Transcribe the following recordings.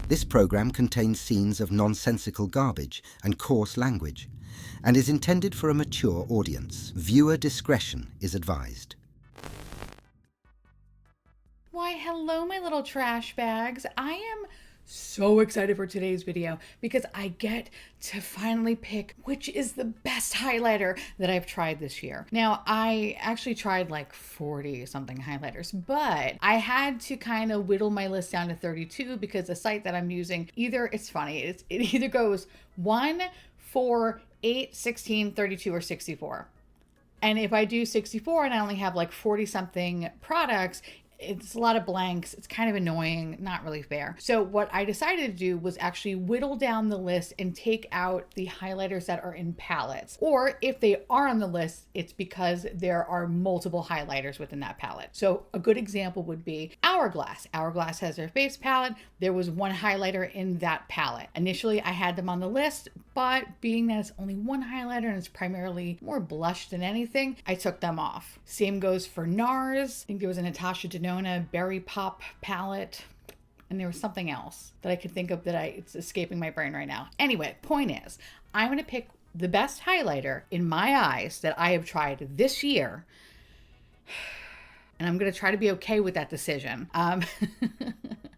This program contains scenes of nonsensical garbage and coarse language and is intended for a mature audience. Viewer discretion is advised. Why, hello, my little trash bags. I am so excited for today's video because I get to finally pick which is the best highlighter that I've tried this year. Now, I actually tried like 40 something highlighters, but I had to kind of whittle my list down to 32 because the site that I'm using, it's funny, it either goes 1, 4, 8, 16, 32, or 64. And if I do 64 and I only have like 40 something products, it's a lot of blanks. It's kind of annoying, not really fair. So what I decided to do was actually whittle down the list and take out the highlighters that are in palettes. Or if they are on the list, it's because there are multiple highlighters within that palette. So a good example would be Hourglass. Hourglass has their face palette. There was one highlighter in that palette. Initially, I had them on the list, but being that it's only one highlighter and it's primarily more blush than anything, I took them off. Same goes for NARS. I think there was a Natasha Denona Berry Pop palette, and there was something else that I could think of that it's escaping my brain right now. Anyway, point is, I'm going to pick the best highlighter in my eyes that I have tried this year, and I'm going to try to be okay with that decision.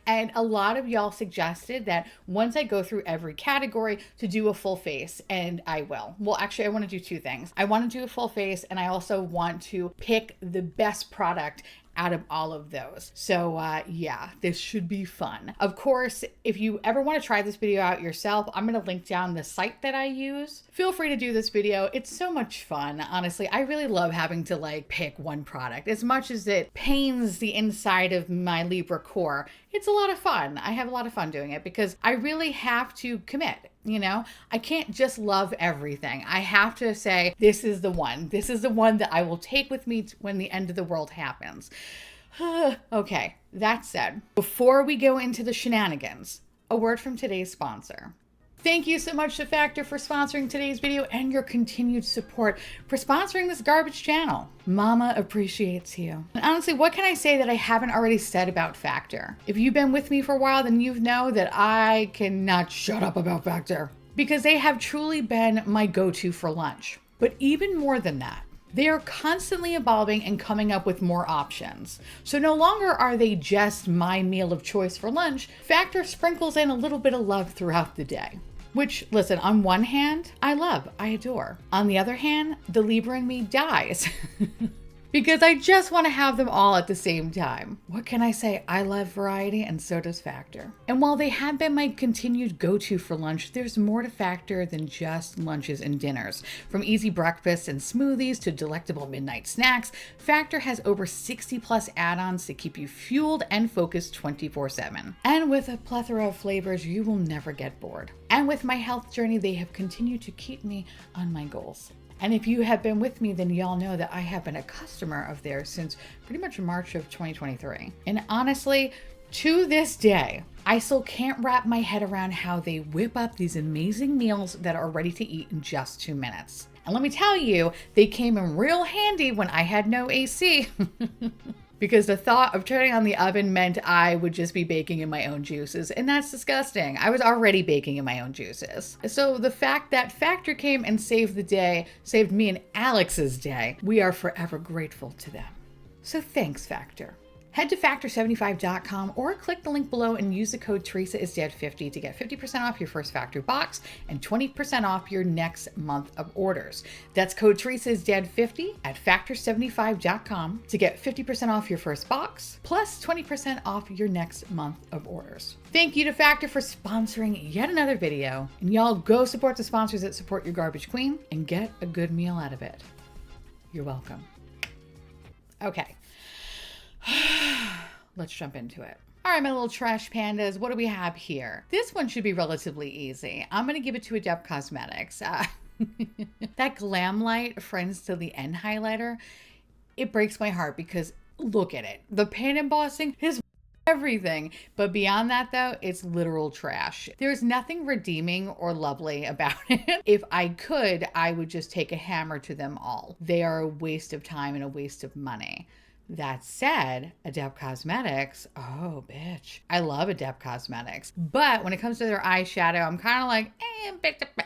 And a lot of y'all suggested that once I go through every category to do a full face, and I will. Well, actually, I want to do two things. I want to do a full face, and I also want to pick the best product out of all of those. So yeah, this should be fun. Of course, if you ever want to try this video out yourself, I'm going to link down the site that I use. Feel free to do this video. It's so much fun. Honestly, I really love having to like pick one product. As much as it pains the inside of my Libra core, it's a lot of fun. I have a lot of fun doing it because I really have to commit. You know, I can't just love everything. I have to say, this is the one. This is the one that I will take with me when the end of the world happens. Okay, that said, before we go into the shenanigans, a word from today's sponsor. Thank you so much to Factor for sponsoring today's video and your continued support for sponsoring this garbage channel. Mama appreciates you. And honestly, what can I say that I haven't already said about Factor? If you've been with me for a while, then you know that I cannot shut up about Factor because they have truly been my go-to for lunch. But even more than that, they are constantly evolving and coming up with more options. So no longer are they just my meal of choice for lunch. Factor sprinkles in a little bit of love throughout the day. Which, listen, on one hand, I love, I adore. On the other hand, the Libra in me dies. Because I just want to have them all at the same time. What can I say? I love variety and so does Factor. And while they have been my continued go-to for lunch, there's more to Factor than just lunches and dinners. From easy breakfasts and smoothies to delectable midnight snacks, Factor has over 60 plus add-ons to keep you fueled and focused 24/7. And with a plethora of flavors, you will never get bored. And with my health journey, they have continued to keep me on my goals. And if you have been with me, then y'all know that I have been a customer of theirs since pretty much March of 2023. And honestly, to this day, I still can't wrap my head around how they whip up these amazing meals that are ready to eat in just 2 minutes. And let me tell you, they came in real handy when I had no AC. Because the thought of turning on the oven meant I would just be baking in my own juices, and that's disgusting. I was already baking in my own juices. So the fact that Factor came and saved the day, saved me and Alex's day, we are forever grateful to them. So thanks, Factor. Head to factor75.com or click the link below and use the code TeresaIsDead50 to get 50% off your first Factor box and 20% off your next month of orders. That's code TeresaIsDead50 at factor75.com to get 50% off your first box plus 20% off your next month of orders. Thank you to Factor for sponsoring yet another video. And y'all go support the sponsors that support your garbage queen and get a good meal out of it. You're welcome. Okay. Let's jump into it. All right, my little trash pandas, what do we have here? This one should be relatively easy. I'm going to give it to Adept Cosmetics. That Glam Light Friends to the End highlighter, it breaks my heart because look at it. The pan embossing is everything. But beyond that, though, it's literal trash. There's nothing redeeming or lovely about it. If I could, I would just take a hammer to them all. They are a waste of time and a waste of money. That said, Adept Cosmetics, oh, bitch. I love Adept Cosmetics. But when it comes to their eyeshadow, I'm kind of like,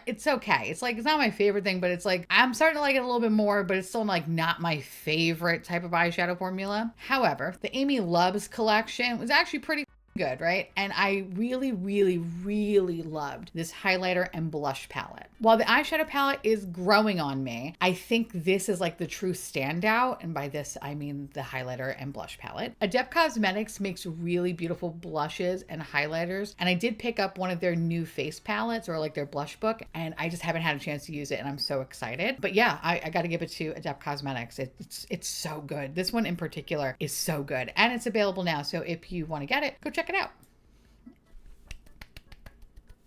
it's okay. It's like, it's not my favorite thing, but it's like, I'm starting to like it a little bit more, but it's still like not my favorite type of eyeshadow formula. However, the Amy Loves collection was actually pretty good, right? And I really, really, really loved this highlighter and blush palette. While the eyeshadow palette is growing on me, I think this is like the true standout. And by this, I mean the highlighter and blush palette. Adept Cosmetics makes really beautiful blushes and highlighters. And I did pick up one of their new face palettes, or like their blush book, and I just haven't had a chance to use it, and I'm so excited. But yeah, I got to give it to Adept Cosmetics. It's so good. This one in particular is so good, and it's available now. So if you want to get it, go check it out.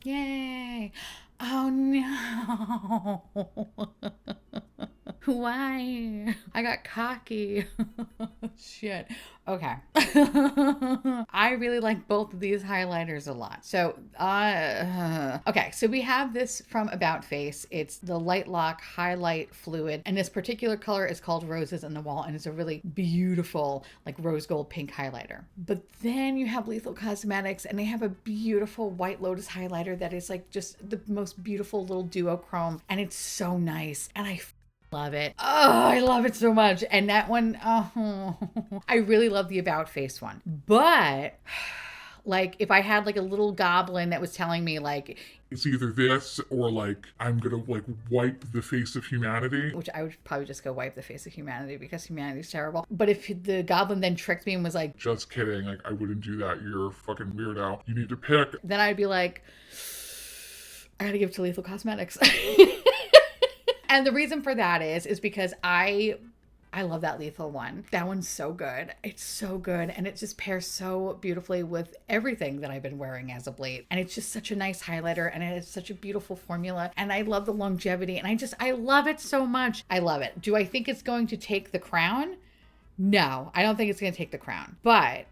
Yay. Oh no. Why? I got cocky. Shit. Okay. I really like both of these highlighters a lot. So, okay. So we have this from About Face. It's the Light Lock Highlight Fluid. And this particular color is called Roses in the Wall. And it's a really beautiful, like rose gold pink highlighter. But then you have Lethal Cosmetics, and they have a beautiful White Lotus highlighter that is like just the most beautiful little duochrome. And it's so nice. And I love it. Oh, I love it so much. And that one, oh, I really love the About Face one. But like if I had like a little goblin that was telling me like, it's either this or like, I'm gonna like wipe the face of humanity. Which I would probably just go wipe the face of humanity because humanity's terrible. But if the goblin then tricked me and was like, just kidding, like I wouldn't do that. You're a fucking weirdo. You need to pick. Then I'd be like, I gotta give it to Lethal Cosmetics. And the reason for that is because I love that Lethal one. That one's so good. It's so good. And it just pairs so beautifully with everything that I've been wearing as of late. And it's just such a nice highlighter, and it's such a beautiful formula. And I love the longevity, and I love it so much. I love it. Do I think it's going to take the crown? No, I don't think it's going to take the crown, but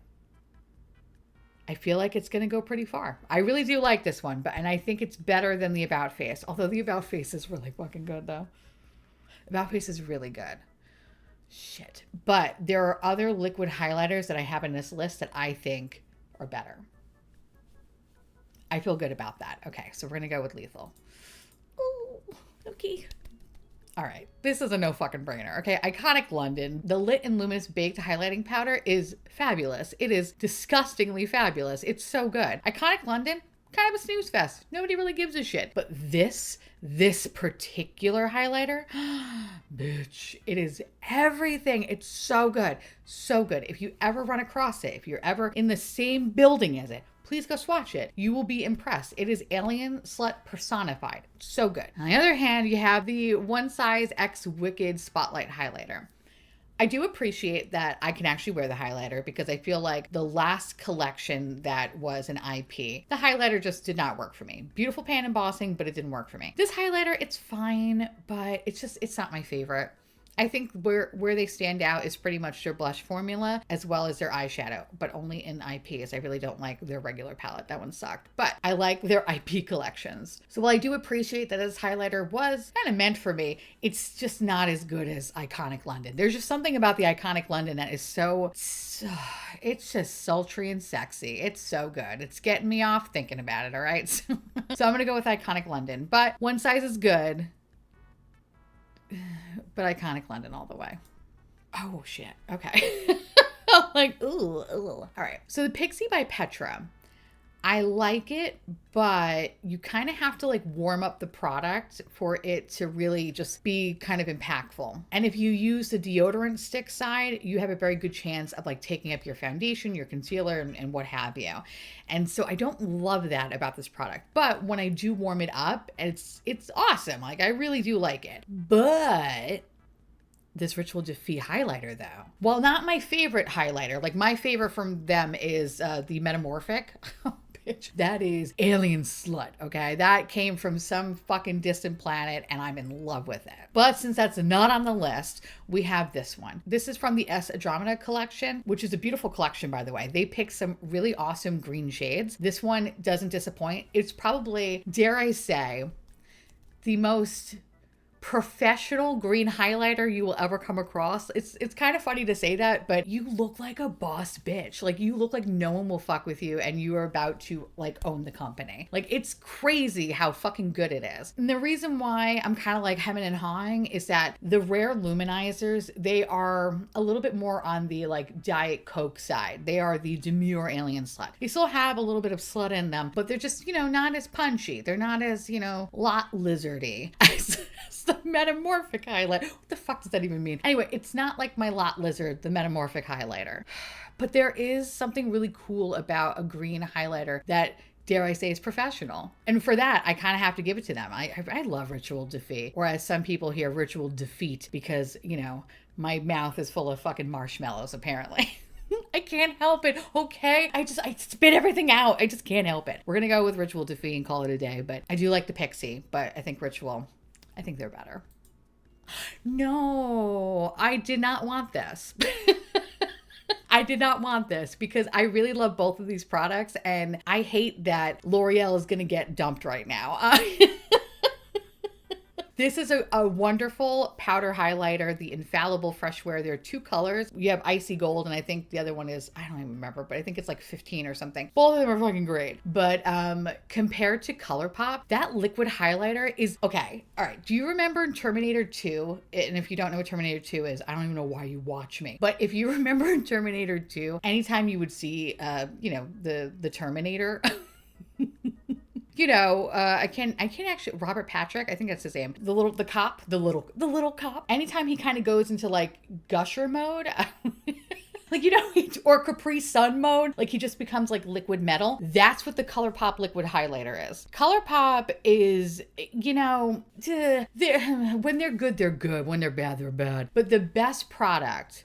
I feel like it's going to go pretty far. I really do like this one, and I think it's better than the About Face. Although the About Face is really fucking good though. About Face is really good. Shit. But there are other liquid highlighters that I have in this list that I think are better. I feel good about that. Okay, so we're going to go with Lethal. Ooh, okay. All right, this is a no fucking brainer. Okay, Iconic London. The Lit and Luminous Baked Highlighting Powder is fabulous. It is disgustingly fabulous. It's so good. Iconic London, kind of a snooze fest. Nobody really gives a shit. But this particular highlighter, bitch, it is everything. It's so good. So good. If you ever run across it, if you're ever in the same building as it, please go swatch it. You will be impressed. It is Alien Slut personified. So good. On the other hand, you have the One Size X Wicked Spotlight Highlighter. I do appreciate that I can actually wear the highlighter because I feel like the last collection that was an IP, the highlighter just did not work for me. Beautiful pan embossing, but it didn't work for me. This highlighter, it's fine, but it's not my favorite. I think where they stand out is pretty much their blush formula as well as their eyeshadow, but only in IPs. I really don't like their regular palette. That one sucked. But I like their IP collections. So while I do appreciate that this highlighter was kind of meant for me, it's just not as good as Iconic London. There's just something about the Iconic London that is so it's just sultry and sexy. It's so good. It's getting me off thinking about it, all right? So I'm going to go with Iconic London. But One Size is good. But Iconic London all the way. Oh, shit. Okay. I'm like, ooh. All right. So the Pixie by Petra. I like it, but you kind of have to like warm up the product for it to really just be kind of impactful. And if you use the deodorant stick side, you have a very good chance of like taking up your foundation, your concealer, and what have you. And so I don't love that about this product. But when I do warm it up, it's awesome. Like I really do like it. But this Ritual Defeat highlighter though, while not my favorite highlighter, like my favorite from them is the Metamorphic. Bitch, that is Alien Slut, okay? That came from some fucking distant planet and I'm in love with it. But since that's not on the list, we have this one. This is from the S Andromeda collection, which is a beautiful collection, by the way. They picked some really awesome green shades. This one doesn't disappoint. It's probably, dare I say, the most professional green highlighter you will ever come across. It's kind of funny to say that, but you look like a boss bitch. Like, you look like no one will fuck with you and you are about to like own the company. Like, it's crazy how fucking good it is. And the reason why I'm kind of like hemming and hawing is that the rare luminizers, they are a little bit more on the like Diet Coke side. They are the demure alien slut. They still have a little bit of slut in them, but they're just, you know, not as punchy. They're not as, you know, lot lizardy as the metamorphic highlight. What the fuck does that even mean? Anyway, it's not like my lot lizard, the metamorphic highlighter. But there is something really cool about a green highlighter that, dare I say, is professional. And for that, I kind of have to give it to them. I love Ritual Defeat, or as some people here, Ritual Defeat, because, you know, my mouth is full of fucking marshmallows, apparently. I can't help it, okay? I spit everything out. I just can't help it. We're going to go with Ritual Defeat and call it a day, but I do like the Pixie, but I think Ritual, I think they're better. No, I did not want this. I did not want this because I really love both of these products, and I hate that L'Oreal is going to get dumped right now. This is a wonderful powder highlighter, the Infallible Fresh Wear. There are two colors. You have Icy Gold, and I think the other one is, I don't even remember, but I think it's like 15 or something. Both of them are fucking great. But compared to Colourpop, that liquid highlighter is, okay, all right. Do you remember in Terminator 2? And if you don't know what Terminator 2 is, I don't even know why you watch me. But if you remember in Terminator 2, anytime you would see, you know, the Terminator... You know, I can't actually, Robert Patrick, I think that's his name. The little cop. Anytime he kind of goes into like gusher mode, like, you know, or Capri Sun mode, like he just becomes like liquid metal. That's what the Colourpop liquid highlighter is. Colourpop is, you know, when they're good, they're good. When they're bad, they're bad. But the best product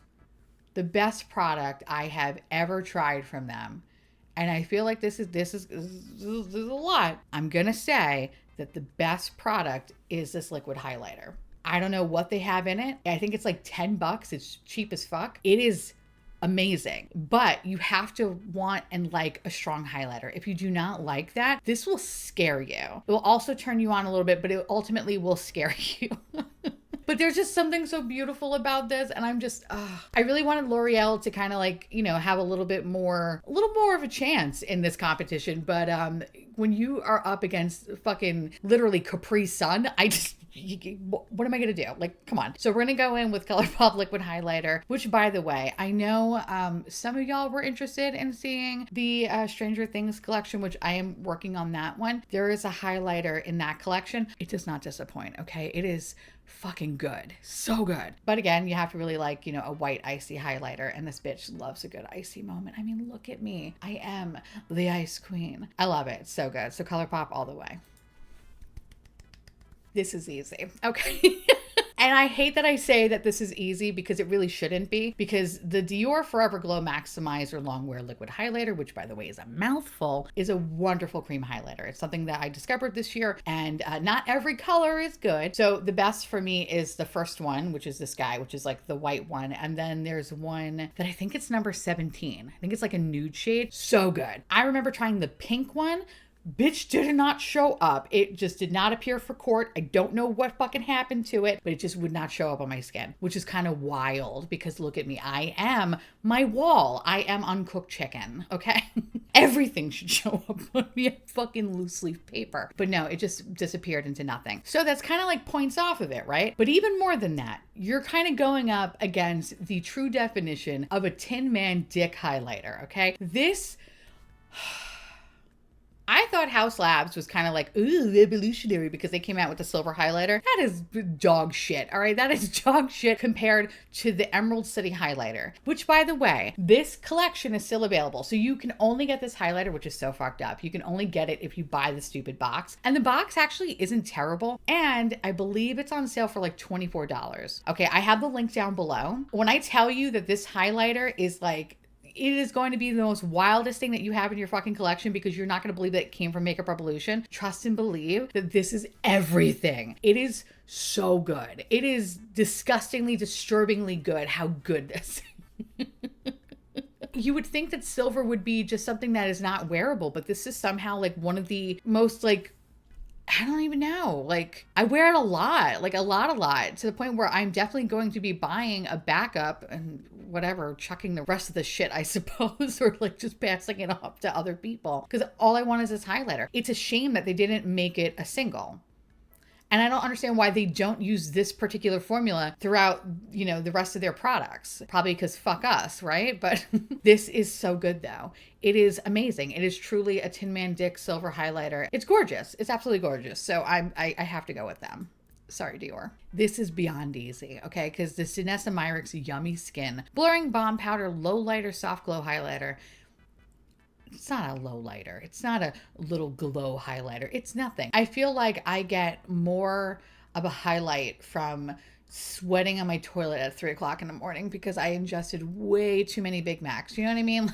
I have ever tried from them, and I feel like this is a lot. I'm going to say that the best product is this liquid highlighter. I don't know what they have in it. I think it's like $10. It's cheap as fuck. It is amazing, but you have to want and like a strong highlighter. If you do not like that, this will scare you. It will also turn you on a little bit, but it ultimately will scare you. But there's just something so beautiful about this. And I'm just, I really wanted L'Oreal to kind of like, you know, have a little more of a chance in this competition. But when you are up against fucking literally Capri Sun, what am I going to do? Like, come on. So we're going to go in with Colourpop Liquid Highlighter, which, by the way, I know some of y'all were interested in seeing the Stranger Things collection, which I am working on that one. There is a highlighter in that collection. It does not disappoint, okay? It is fucking good. So good. But again, you have to really like, you know, a white icy highlighter, and this bitch loves a good icy moment. I mean, look at me. I am the ice queen. I love it. So good. So Colourpop all the way. This is easy. Okay. And I hate that I say that this is easy because it really shouldn't be, because the Dior Forever Glow Maximizer Longwear Liquid Highlighter, which by the way is a mouthful, is a wonderful cream highlighter. It's something that I discovered this year, and not every color is good. So the best for me is the first one, which is this guy, which is like the white one. And then there's one that I think it's number 17. I think it's like a nude shade. So good. I remember trying the pink one. Bitch did not show up. It just did not appear for court. I don't know what fucking happened to it, but it just would not show up on my skin, which is kind of wild because look at me. I am my wall. I am uncooked chicken, okay? Everything should show up on me on fucking loose leaf paper. But no, it just disappeared into nothing. So that's kind of like points off of it, right? But even more than that, you're kind of going up against the true definition of a Tin Man dick highlighter, okay? This... I thought House Labs was kind of like, ooh, revolutionary because they came out with the silver highlighter. That is dog shit, all right? That is dog shit compared to the Emerald City highlighter, which, by the way, this collection is still available. So you can only get this highlighter, which is so fucked up. You can only get it if you buy the stupid box. And the box actually isn't terrible. And I believe it's on sale for like $24. Okay, I have the link down below. When I tell you that this highlighter is like, it is going to be the most wildest thing that you have in your fucking collection because you're not going to believe that it came from Makeup Revolution. Trust and believe that this is everything. It is so good. It is disgustingly, disturbingly good how good this is. You would think that silver would be just something that is not wearable, but this is somehow like one of the most like I don't even know. Like, I wear it a lot, like a lot, to the point where I'm definitely going to be buying a backup and whatever, chucking the rest of the shit, I suppose, or like just passing it off to other people. Because all I want is this highlighter. It's a shame that they didn't make it a single. And I don't understand why they don't use this particular formula throughout, you know, the rest of their products. Probably because fuck us, right? But this is so good though. It is amazing. It is truly a Tin Man Dick silver highlighter. It's gorgeous. It's absolutely gorgeous. So I have to go with them. Sorry, Dior. This is beyond easy, okay? Because the Sinessa Myricks Yummy Skin Blurring Balm Powder Low Lighter Soft Glow Highlighter. It's not a low lighter. It's not a little glow highlighter. It's nothing. I feel like I get more of a highlight from sweating on my toilet at 3 o'clock in the morning because I ingested way too many Big Macs. You know what I mean?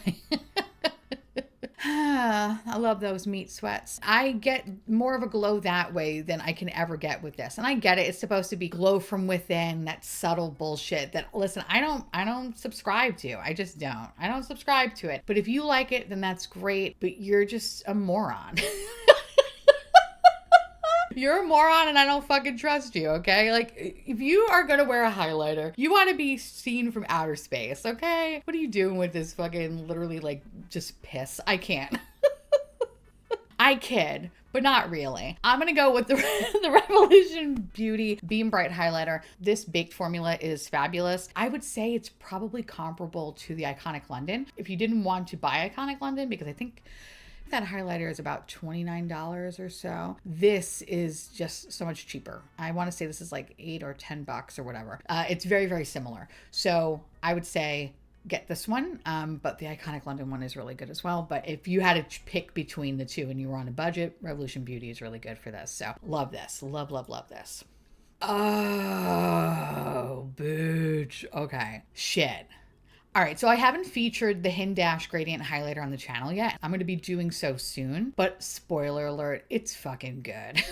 I love those meat sweats. I get more of a glow that way than I can ever get with this. And I get it. It's supposed to be glow from within, that subtle bullshit that, listen, I don't subscribe to. I just don't. I don't subscribe to it. But if you like it, then that's great. But you're just a moron. You're a moron and I don't fucking trust you, okay? Like, if you are gonna wear a highlighter, you want to be seen from outer space, okay? What are you doing with this fucking literally like just piss? I can't. I kid, but not really. I'm gonna go with the Revolution Beauty Beam Bright highlighter. This baked formula is fabulous. I would say it's probably comparable to the Iconic London. If you didn't want to buy Iconic London, because I think that highlighter is about $29 or so. This is just so much cheaper. I want to say this is like $8 or $10 or whatever. It's very, very similar. So I would say get this one, but the Iconic London one is really good as well. But if you had to pick between the two and you were on a budget, Revolution Beauty is really good for this. So love this. Love, love, love this. Oh, bitch. Okay. Shit. All right, so I haven't featured the Hin Dash Gradient Highlighter on the channel yet. I'm going to be doing so soon, but spoiler alert, it's fucking good.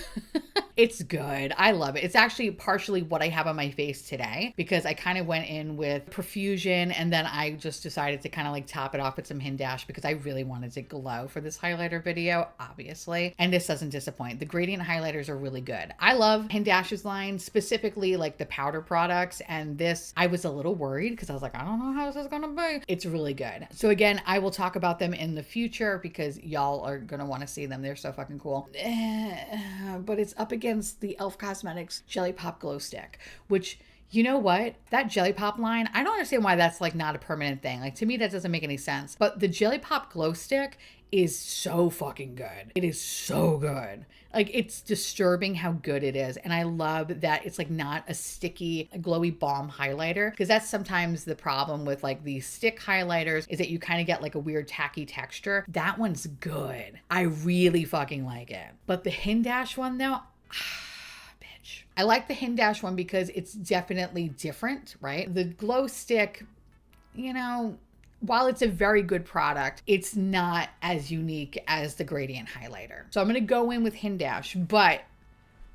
It's good. I love it. It's actually partially what I have on my face today because I kind of went in with Profusion and then I just decided to kind of like top it off with some Hin Dash because I really wanted to glow for this highlighter video, obviously. And this doesn't disappoint. The gradient highlighters are really good. I love Hin Dash's line, specifically like the powder products. And this, I was a little worried because I was like, I don't know how this is going to be. It's really good. So again, I will talk about them in the future because y'all are going to want to see them. They're so fucking cool. But it's up against the e.l.f. Cosmetics Jelly Pop Glow Stick, which, you know what? That Jelly Pop line, I don't understand why that's like not a permanent thing. Like to me, that doesn't make any sense. But the Jelly Pop Glow Stick is so fucking good. It is so good. Like it's disturbing how good it is. And I love that it's like not a sticky, glowy balm highlighter because that's sometimes the problem with like these stick highlighters is that you kind of get like a weird tacky texture. That one's good. I really fucking like it. But the Hin Dash one though, bitch. I like the Hin Dash one because it's definitely different, right? The glow stick, you know, while it's a very good product, it's not as unique as the gradient highlighter. So I'm going to go in with Hin Dash, but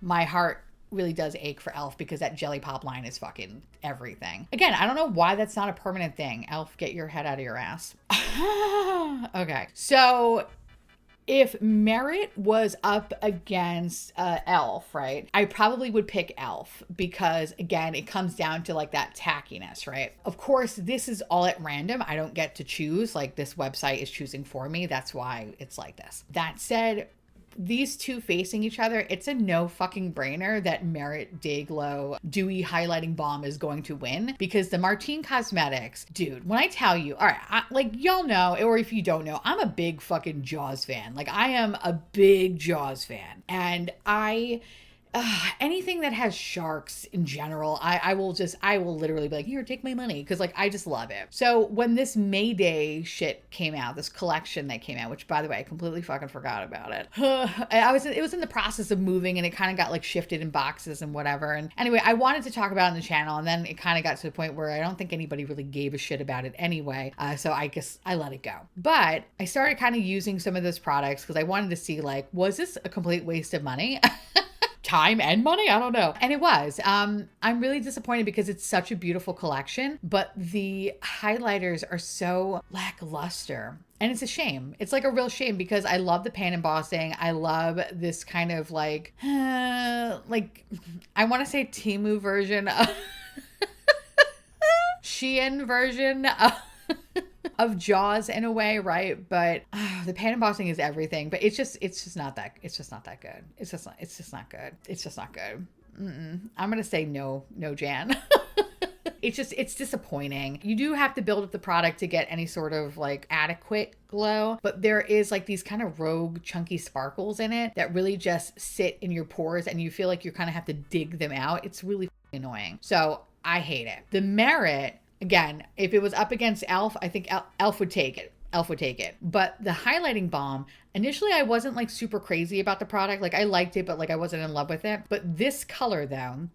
my heart really does ache for e.l.f. because that Jelly Pop line is fucking everything. Again, I don't know why that's not a permanent thing. e.l.f., get your head out of your ass. Okay. So if Merit was up against e.l.f., right, I probably would pick e.l.f. because, again, it comes down to like that tackiness, right? Of course, this is all at random. I don't get to choose. Like this website is choosing for me. That's why it's like this. That said, these two facing each other, it's a no fucking brainer that Merit Day Glow Dewy Highlighting Balm is going to win because the Martine Cosmetics, dude, when I tell you, all right, like y'all know, or if you don't know, I'm a big fucking Jaws fan. Like I am a big Jaws fan and anything that has sharks in general, I will literally be like, here, take my money. Cause like, I just love it. So when this Mayday shit came out, this collection that came out, which by the way, I completely fucking forgot about it. It was in the process of moving and it kind of got like shifted in boxes and whatever. And anyway, I wanted to talk about it on the channel and then it kind of got to the point where I don't think anybody really gave a shit about it anyway. So I guess I let it go. But I started kind of using some of those products because I wanted to see like, was this a complete waste of money? time and money. I don't know. And it was. I'm really disappointed because it's such a beautiful collection, but the highlighters are so lackluster. And it's a shame. It's like a real shame because I love the pan embossing. I love this kind of like I want to say Temu version of Shein version of Jaws in a way, right? But the pan embossing is everything. But it's just not that good. It's just not good. It's just not good. I'm gonna say no, Jan. It's disappointing. You do have to build up the product to get any sort of like adequate glow, but there is like these kind of rogue chunky sparkles in it that really just sit in your pores and you feel like you kind of have to dig them out. It's really annoying. So I hate it. The Merit, again, if it was up against e.l.f., I think e.l.f. would take it. e.l.f. would take it. But the highlighting balm, initially I wasn't like super crazy about the product. Like I liked it, but like I wasn't in love with it. But this color though,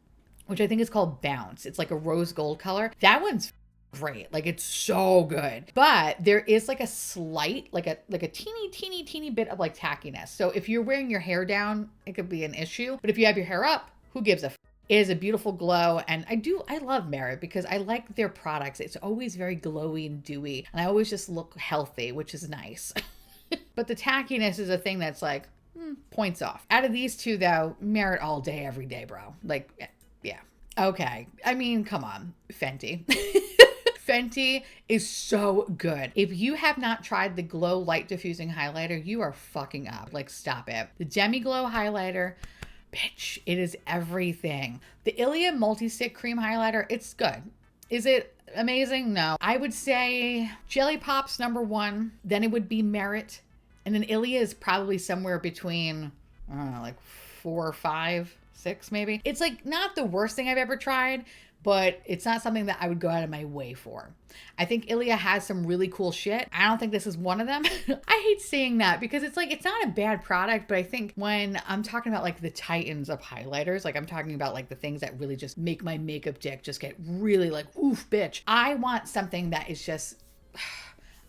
which I think is called Bounce. It's like a rose gold color. That one's great. Like it's so good. But there is like a slight, like a teeny bit of like tackiness. So if you're wearing your hair down, it could be an issue. But if you have your hair up, who gives a f? It is a beautiful glow. And I love Merit because I like their products. It's always very glowy and dewy. And I always just look healthy, which is nice. But the tackiness is a thing that's like, points off. Out of these two though, Merit all day, every day, bro. Like, yeah. Okay. I mean, come on. Fenty. Fenty is so good. If you have not tried the Glow Light Diffusing Highlighter, you are fucking up. Like, stop it. The Demi Glow Highlighter, bitch, it is everything. The Ilia Multi-Stick Cream Highlighter, it's good. Is it amazing? No. I would say Jelly Pop's #1. Then it would be Merit. And then Ilia is probably somewhere between, I don't know, like 4 or 5. 6 maybe. It's like not the worst thing I've ever tried, but it's not something that I would go out of my way for. I think Ilia has some really cool shit. I don't think this is one of them. I hate saying that because it's like, it's not a bad product, but I think when I'm talking about like the titans of highlighters, like I'm talking about like the things that really just make my makeup dick just get really like, oof, bitch. I want something that is just,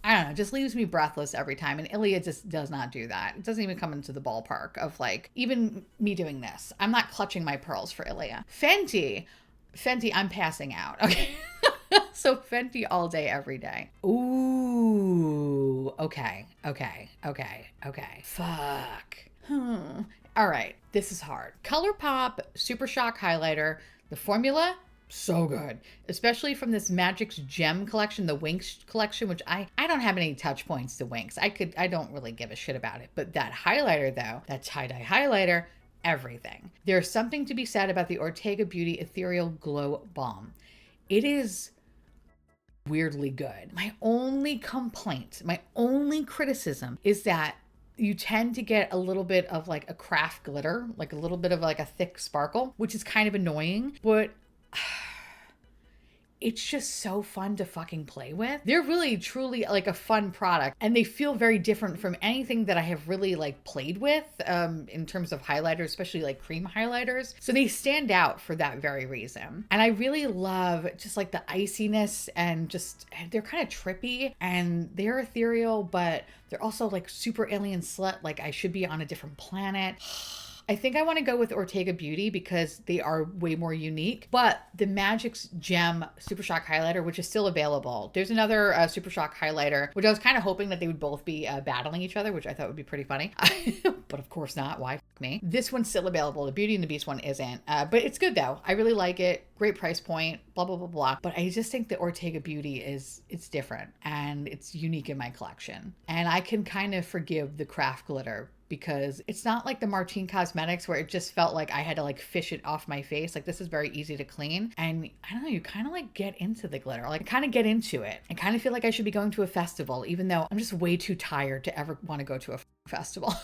I don't know, just leaves me breathless every time. And Ilia just does not do that. It doesn't even come into the ballpark of like, even me doing this. I'm not clutching my pearls for Ilia. Fenty, I'm passing out. Okay. So Fenty all day, every day. Ooh, okay. Fuck. All right, this is hard. Colourpop Super Shock Highlighter, the formula, so good, especially from this Magic's Gem collection, the Winx collection, which I don't have any touch points to Winx. I don't really give a shit about it. But that highlighter though, that tie-dye highlighter, everything. There's something to be said about the Ortega Beauty Ethereal Glow Balm. It is weirdly good. My only complaint, my only criticism is that you tend to get a little bit of like a craft glitter, like a little bit of like a thick sparkle, which is kind of annoying, but it's just so fun to fucking play with. They're really truly like a fun product and they feel very different from anything that I have really like played with in terms of highlighters, especially like cream highlighters. So they stand out for that very reason. And I really love just like the iciness and just, they're kind of trippy and they're ethereal, but they're also like super alien slut. Like I should be on a different planet. I think I want to go with Ortega Beauty because they are way more unique. But the Magic's Gem Super Shock Highlighter, which is still available. There's another Super Shock Highlighter, which I was kind of hoping that they would both be battling each other, which I thought would be pretty funny. But of course not. Why? F me. This one's still available. The Beauty and the Beast one isn't. But it's good though. I really like it. Great price point. Blah, blah, blah, blah. But I just think the Ortega Beauty it's different and it's unique in my collection. And I can kind of forgive the craft glitter because it's not like the Martine Cosmetics where it just felt like I had to like fish it off my face. Like this is very easy to clean. And I don't know, you kind of like get into the glitter, like kind of get into it. I kind of feel like I should be going to a festival, even though I'm just way too tired to ever want to go to a festival.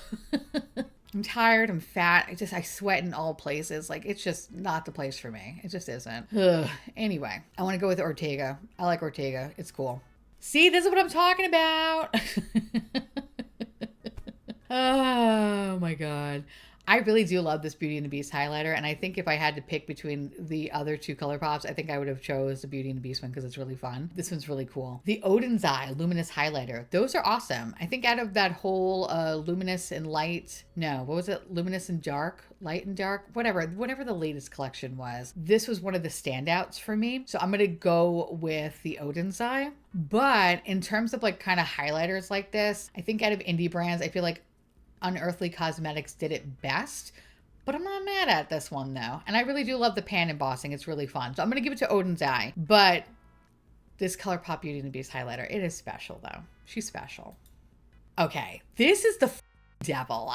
I'm tired, I'm fat, I sweat in all places. Like it's just not the place for me. It just isn't. Ugh. Anyway, I want to go with Ortega. I like Ortega. It's cool. See, this is what I'm talking about. Oh my God. I really do love this Beauty and the Beast highlighter, and I think if I had to pick between the other two Colourpops, I think I would have chose the Beauty and the Beast one because it's really fun. This one's really cool. The Odin's Eye Luminous Highlighter. Those are awesome. I think out of that whole luminous and light, no, what was it? Luminous and dark? Light and dark? Whatever the latest collection was. This was one of the standouts for me. So I'm going to go with the Odin's Eye. But in terms of like kind of highlighters like this, I think out of indie brands, I feel like Unearthly Cosmetics did it best. But I'm not mad at this one though. And I really do love the pan embossing. It's really fun. So I'm going to give it to Odin's Eye. But this Colourpop Beauty and the Beast highlighter, it is special though. She's special. Okay, this is the devil.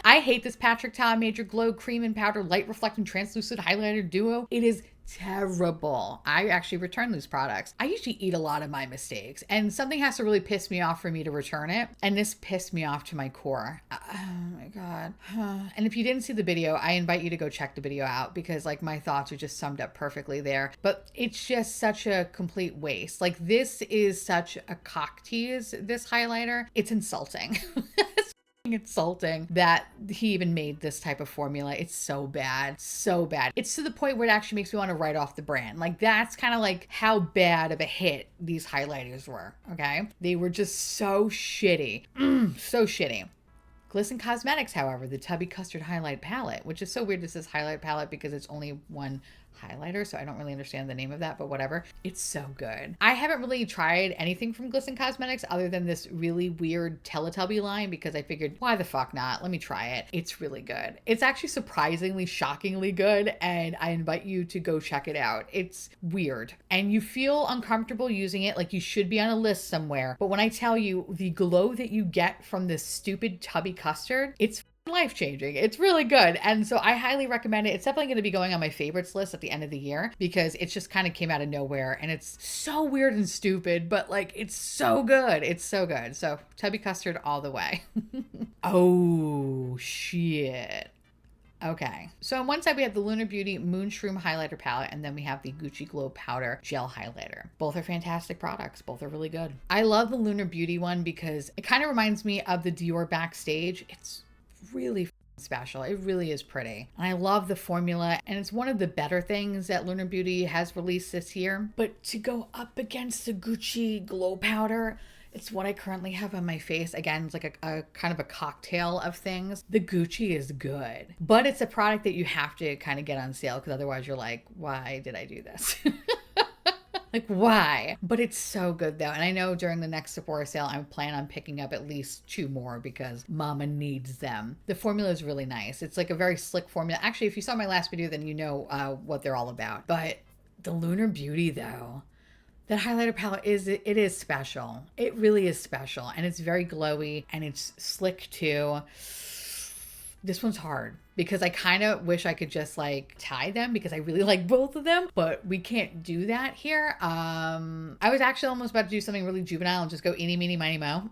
I hate this Patrick Ta Major Glow Cream and Powder Light Reflecting Translucent Highlighter Duo. It is terrible. I actually return these products. I usually eat a lot of my mistakes, and something has to really piss me off for me to return it. And this pissed me off to my core. Oh my God. And if you didn't see the video, I invite you to go check the video out because like my thoughts are just summed up perfectly there. But it's just such a complete waste. Like this is such a cock tease, this highlighter. It's insulting. Insulting that he even made this type of formula. It's so bad. So bad. It's to the point where it actually makes me want to write off the brand. Like that's kind of like how bad of a hit these highlighters were. Okay. They were just so shitty. So shitty. Glisten Cosmetics, however, the Tubby Custard Highlight Palette, which is so weird. This is highlight palette because it's only one highlighter, so I don't really understand the name of that, but whatever. It's so good. I haven't really tried anything from Glisten Cosmetics other than this really weird Teletubby line because I figured, why the fuck not? Let me try it. It's really good. It's actually surprisingly, shockingly good, and I invite you to go check it out. It's weird, and you feel uncomfortable using it like you should be on a list somewhere, but when I tell you the glow that you get from this stupid Tubby Custard, it's life-changing. It's really good. And so I highly recommend it. It's definitely going to be going on my favorites list at the end of the year because it just kind of came out of nowhere and it's so weird and stupid, but like it's so good. It's so good. So Tubby Custard all the way. Oh shit. Okay, so on one side we have the Lunar Beauty Moonshroom Highlighter Palette, and then we have the Gucci Glow Powder Gel Highlighter. Both are fantastic products. Both are really good. I love the Lunar Beauty one because it kind of reminds me of the Dior Backstage. It's really special. It really is pretty. And I love the formula, and it's one of the better things that Lunar Beauty has released this year. But to go up against the Gucci Glow Powder, it's what I currently have on my face. Again, it's like a kind of a cocktail of things. The Gucci is good, but it's a product that you have to kind of get on sale because otherwise you're like, why did I do this? Like, why? But it's so good though. And I know during the next Sephora sale, I plan on picking up at least 2 more because mama needs them. The formula is really nice. It's like a very slick formula. Actually, if you saw my last video, then you know what they're all about. But the Lunar Beauty though, that highlighter palette is special. It really is special. And it's very glowy and it's slick too. This one's hard because I kind of wish I could just like tie them because I really like both of them, but we can't do that here. I was actually almost about to do something really juvenile and just go eeny, meeny, miny, mo.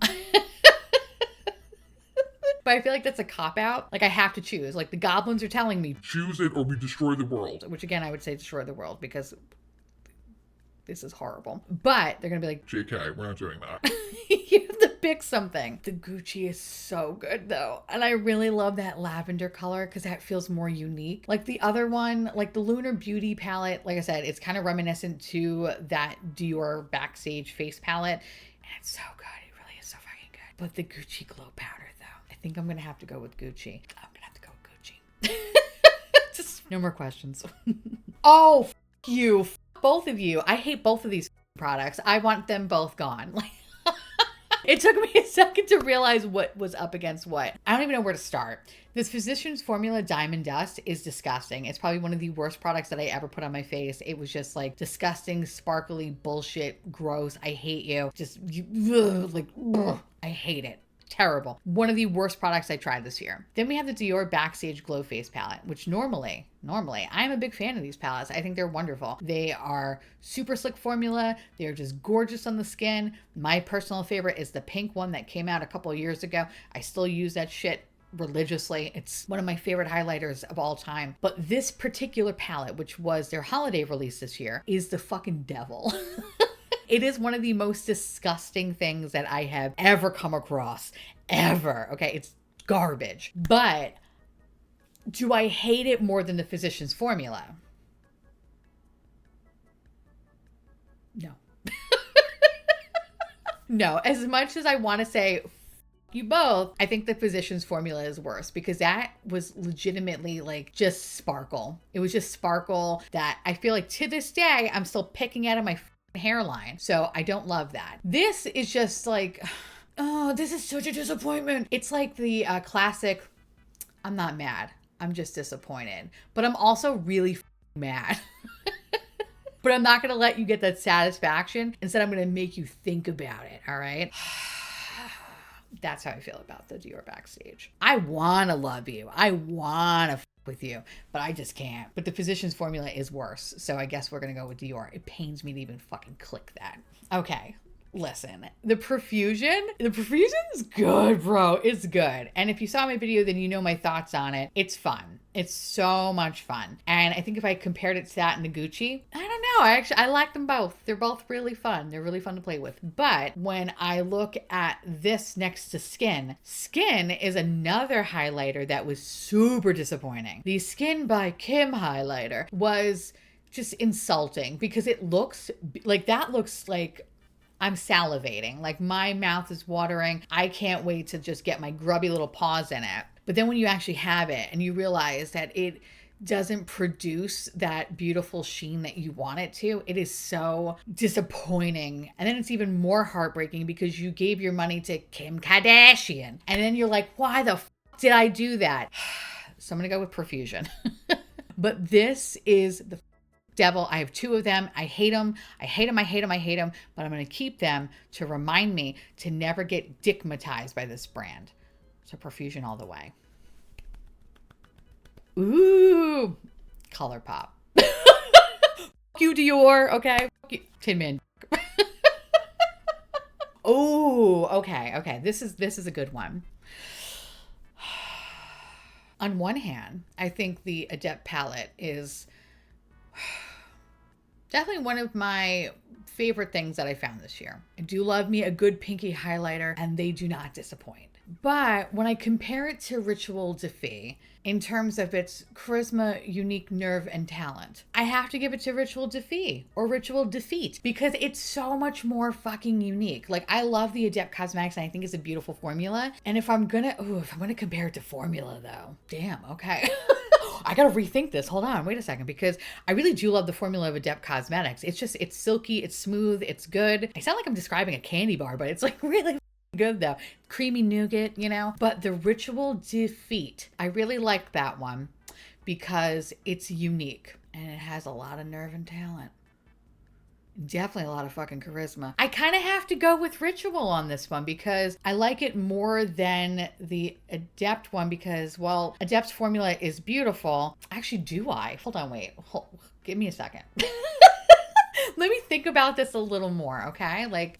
But I feel like that's a cop-out. Like I have to choose. Like the goblins are telling me, choose it or we destroy the world. Which again, I would say destroy the world because this is horrible. But they're going to be like, JK, we're not doing that. You have to pick something. The Gucci is so good though. And I really love that lavender color because that feels more unique. Like the other one, like the Lunar Beauty palette, like I said, it's kind of reminiscent to that Dior Backstage face palette. And it's so good. It really is so fucking good. But the Gucci Glow Powder though, I think I'm going to have to go with Gucci. I'm going to have to go with Gucci. Just no more questions. Oh, you. Both of you. I hate both of these products. I want them both gone. Like, it took me a second to realize what was up against what. I don't even know where to start. This Physicians Formula Diamond Dust is disgusting. It's probably one of the worst products that I ever put on my face. It was just like disgusting, sparkly bullshit, gross. I hate you. Just I hate it. Terrible. One of the worst products I tried this year. Then we have the Dior Backstage Glow Face Palette, which normally, I'm a big fan of these palettes. I think they're wonderful. They are super slick formula. They're just gorgeous on the skin. My personal favorite is the pink one that came out a couple of years ago. I still use that shit religiously. It's one of my favorite highlighters of all time. But this particular palette, which was their holiday release this year, is the fucking devil. It is one of the most disgusting things that I have ever come across, ever. Okay, it's garbage. But Do I hate it more than the Physicians Formula? No. No, as much as I want to say you both, I think the Physicians Formula is worse because that was legitimately like just sparkle. It was just sparkle that I feel like to this day I'm still picking out of my hairline. So I don't love that. This is just like, oh, this is such a disappointment. It's like the classic, I'm not mad, I'm just disappointed, but I'm also really mad. But I'm not going to let you get that satisfaction. Instead, I'm going to make you think about it. All right. That's how I feel about the Dior Backstage. I want to love you. I want to with you, but I just can't. But the Physicians Formula is worse. So I guess we're going to go with Dior. It pains me to even fucking click that. Okay. Listen, the Profusion's good, bro. It's good. And if you saw my video, then you know my thoughts on it. It's fun. It's so much fun. And I think if I compared it to that and the Gucci, I don't know. I like them both. They're both really fun. They're really fun to play with. But when I look at this next to Skin is another highlighter that was super disappointing. The Skin by Kim highlighter was just insulting because it looks like I'm salivating. Like my mouth is watering. I can't wait to just get my grubby little paws in it. But then when you actually have it and you realize that it doesn't produce that beautiful sheen that you want it to, it is so disappointing. And then it's even more heartbreaking because you gave your money to Kim Kardashian. And then you're like, why the f did I do that? So I'm going to go with Profusion. But this is the devil. I have two of them. I hate them. I hate them. I hate them. I hate them. But I'm going to keep them to remind me to never get dickmatized by this brand. So Profusion all the way. Ooh, Colourpop. You Dior, okay? Tin Man. Oh, okay. This is a good one. On one hand, I think the Adept palette is definitely one of my favorite things that I found this year. I do love me a good pinky highlighter, and they do not disappoint. But when I compare it to Ritual Defy, in terms of its charisma, unique nerve, and talent, I have to give it to Ritual Defy or Ritual Defeat because it's so much more fucking unique. Like I love the Adept Cosmetics and I think it's a beautiful formula. And if I'm gonna compare it to formula though, damn, okay. I gotta rethink this. Hold on, wait a second, because I really do love the formula of Adept Cosmetics. It's silky, it's smooth, it's good. I sound like I'm describing a candy bar, but it's like really good though. Creamy nougat, you know? But the Ritual Defeat, I really like that one because it's unique and it has a lot of nerve and talent. Definitely a lot of fucking charisma. I kind of have to go with Ritual on this one because I like it more than the Adept one because, well, Adept's formula is beautiful. Actually, do I? Hold on, wait. Give me a second. Let me think about this a little more, okay?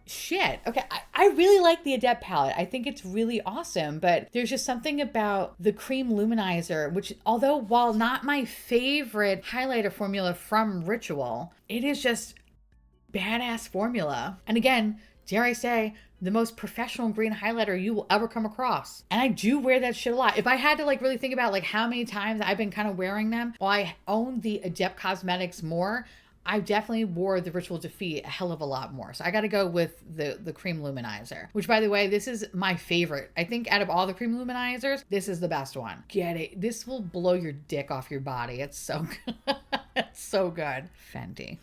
Shit. Okay. I really like the Adept palette. I think it's really awesome, but there's just something about the Cream Luminizer, which although while not my favorite highlighter formula from Ritual, it is just badass formula. And again, dare I say, the most professional green highlighter you will ever come across. And I do wear that shit a lot. If I had to really think about how many times I've been kind of wearing them, well, I own the Adept Cosmetics more. I definitely wore the Ritual Defeat a hell of a lot more. So I got to go with the Cream Luminizer, which by the way, this is my favorite. I think out of all the Cream Luminizers, this is the best one. Get it. This will blow your dick off your body. It's so good. It's so good. Fenty.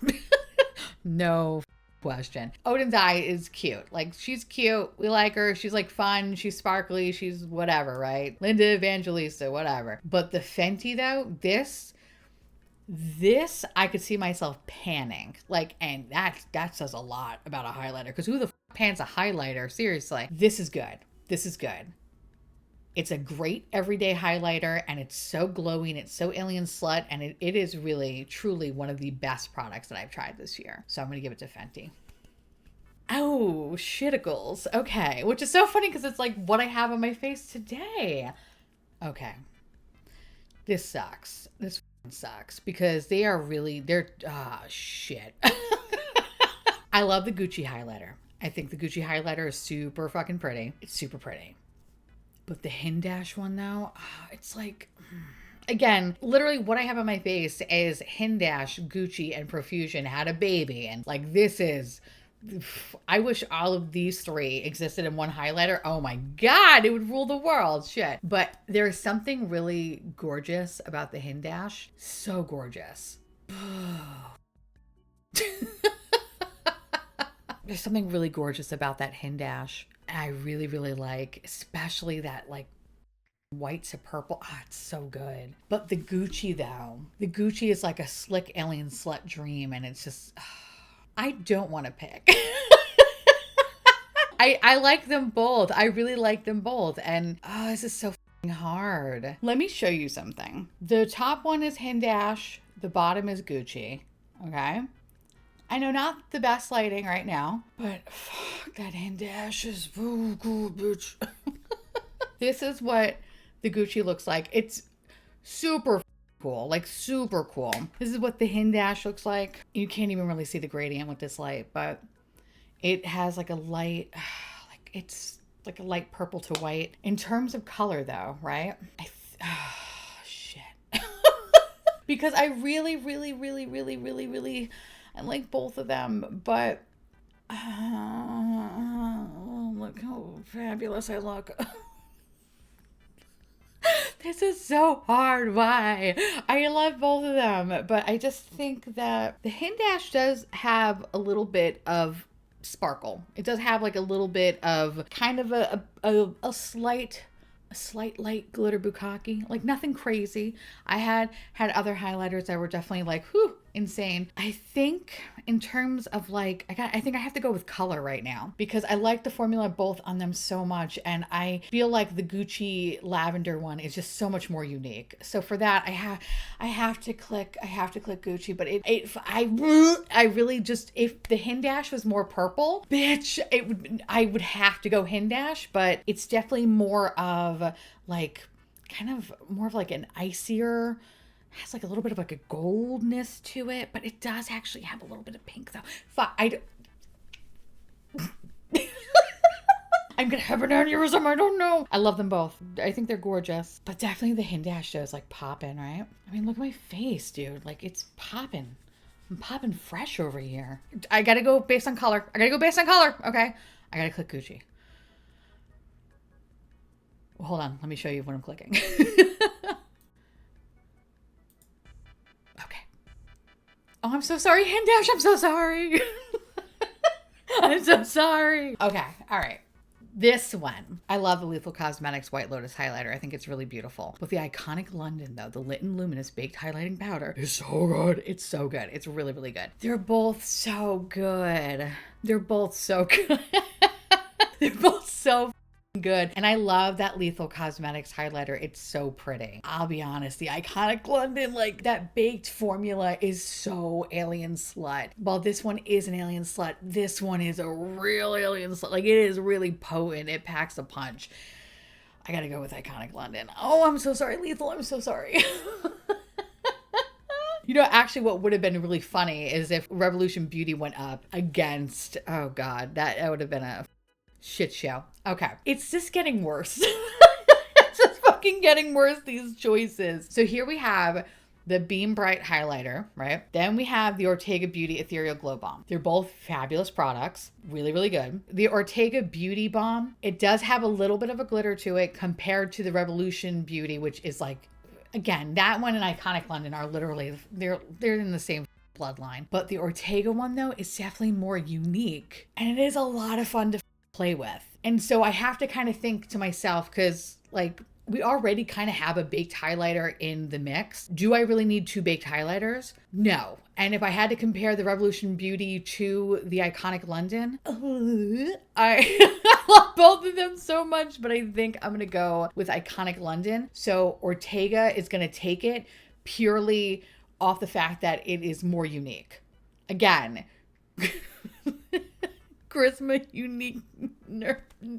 No question. Odin's Eye is cute. She's cute. We like her. She's fun. She's sparkly. She's whatever, right? Linda Evangelista, whatever. But the Fenty though, this I could see myself panning. And that says a lot about a highlighter because who the pans a highlighter? Seriously. This is good. This is good. It's a great everyday highlighter and it's so glowing. It's so alien slut. And it is really, truly one of the best products that I've tried this year. So I'm going to give it to Fenty. Oh, shiticles. Okay. Which is so funny because it's what I have on my face today. Okay. This sucks. This sucks because they're shit. I love the Gucci highlighter. I think the Gucci highlighter is super fucking pretty. It's super pretty. But the Hindash one though, it's like, again, literally what I have on my face is Hindash, Gucci, and Profusion had a baby. And like, this is, I wish all of these three existed in one highlighter. Oh my God, it would rule the world. Shit. But there's something really gorgeous about the Hindash. So gorgeous. There's something really gorgeous about that Hindash. And I really, really like, especially that like white to purple. It's so good. But the Gucci though, the Gucci is like a slick alien slut dream. And it's just, I don't want to pick. I like them both. I really like them both. And this is so hard. Let me show you something. The top one is Hindash. The bottom is Gucci. Okay. I know not the best lighting right now, but fuck, that Hindash is so good, bitch. This is what the Gucci looks like. It's super cool, like super cool. This is what the Hindash looks like. You can't even really see the gradient with this light, but it has like a light, like it's like a light purple to white. In terms of color though, right? Shit. Because I really, I like both of them, but look how fabulous I look. This is so hard. Why? I love both of them, but I just think that the Hindash does have a little bit of sparkle. It does have like a little bit of kind of a slight light glitter bukkake, like nothing crazy. I had other highlighters that were definitely like, whew, insane. I think in terms of like, I think I have to go with color right now because I like the formula both on them so much. And I feel like the Gucci lavender one is just so much more unique. So for that, I have to click Gucci, but I really just, if the Hindash was more purple, bitch, I would have to go Hindash, but it's definitely more of like, kind of more of like an icier, has like a little bit of like a goldness to it, but it does actually have a little bit of pink though. I'm gonna have an aneurysm, I don't know. I love them both. I think they're gorgeous, but definitely the Hindash does like popping, right? I mean, look at my face, dude. Like it's popping. I'm popping fresh over here. I gotta go based on color. Okay. I gotta click Gucci. Well, hold on. Let me show you what I'm clicking. Oh, I'm so sorry, Hindash. I'm so sorry. I'm so sorry. Okay. All right. This one. I love the Lethal Cosmetics White Lotus highlighter. I think it's really beautiful. But the iconic London, though, the Lit and Luminous Baked Highlighting Powder is so good. It's so good. It's really, really good. They're both so good. They're both so good. They're both so good. And I love that Lethal Cosmetics highlighter. It's so pretty. I'll be honest, the iconic London, like that baked formula is so alien slut. While this one is an alien slut, this one is a real alien slut. Like it is really potent. It packs a punch. I gotta go with iconic London. Oh, I'm so sorry, Lethal. I'm so sorry. You know, actually what would have been really funny is if Revolution Beauty went up against, oh God, that would have been a shit show. Okay. It's just getting worse. It's just fucking getting worse, these choices. So here we have the Beam Bright highlighter, right? Then we have the Ortega Beauty Ethereal Glow Balm. They're both fabulous products. Really, really good. The Ortega Beauty Balm, it does have a little bit of a glitter to it compared to the Revolution Beauty, which is like, again, that one and Iconic London are literally, they're in the same bloodline. But the Ortega one though is definitely more unique and it is a lot of fun to play with. And so I have to kind of think to myself, because like we already kind of have a baked highlighter in the mix. Do I really need two baked highlighters? No. And if I had to compare the Revolution Beauty to the Iconic London, I love both of them so much, but I think I'm going to go with Iconic London. So Ortega is going to take it purely off the fact that it is more unique. Again, charisma, unique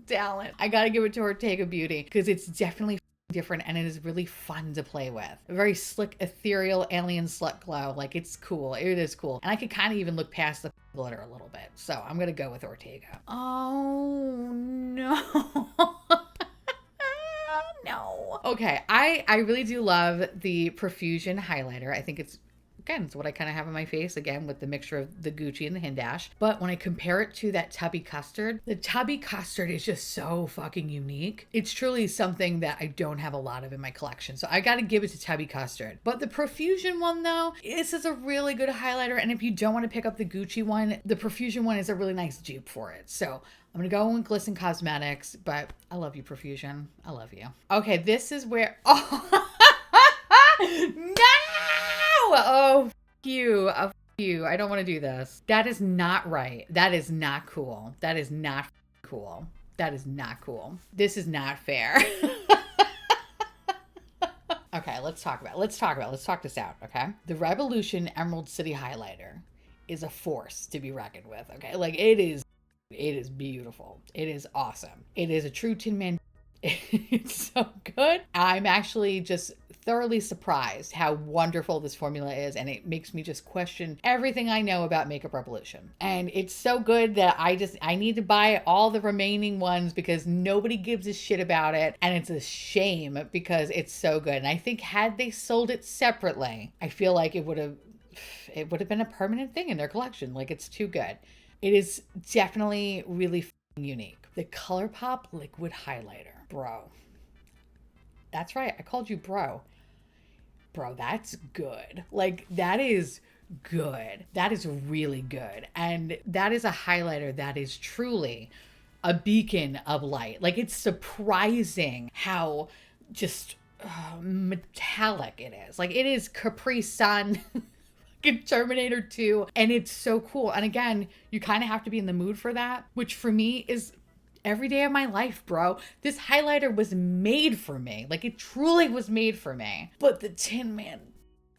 talent. I gotta give it to Ortega Beauty because it's definitely different and it is really fun to play with. A very slick, ethereal, alien slut glow. Like it's cool. It is cool. And I could kind of even look past the glitter a little bit. So I'm gonna go with Ortega. Oh no. Okay, I really do love the Profusion highlighter. I think it's, again, it's what I kind of have on my face, again, with the mixture of the Gucci and the Hindash. But when I compare it to that Tubby Custard, the Tubby Custard is just so fucking unique. It's truly something that I don't have a lot of in my collection. So I got to give it to Tubby Custard. But the Profusion one, though, this is a really good highlighter. And if you don't want to pick up the Gucci one, the Profusion one is a really nice dupe for it. So I'm going to go with Glisten Cosmetics, but I love you, Profusion. I love you. Okay, this is where... Oh, no! Oh, f you. Oh, f you. I don't want to do this. That is not right. That is not cool. That is not cool. That is not cool. This is not fair. Okay, let's talk this out, okay? The Revolution Emerald City Highlighter is a force to be reckoned with, okay? Like, it is beautiful. It is awesome. It is a true Tin Man. It's so good. I'm actually just thoroughly surprised how wonderful this formula is, and it makes me just question everything I know about Makeup Revolution. And it's so good that I need to buy all the remaining ones because nobody gives a shit about it, and it's a shame because it's so good. And I think had they sold it separately, I feel like it would have been a permanent thing in their collection. Like, it's too good. It is definitely really unique. The Colourpop liquid highlighter. Bro. That's right. I called you bro. Bro, that's good. Like, that is good. That is really good. And that is a highlighter that is truly a beacon of light. Like, it's surprising how just metallic it is. Like, it is Capri Sun. Terminator 2, and it's so cool. And again, you kind of have to be in the mood for that, which for me is every day of my life, bro. This highlighter was made for me. Like, it truly was made for me. But the Tin Man,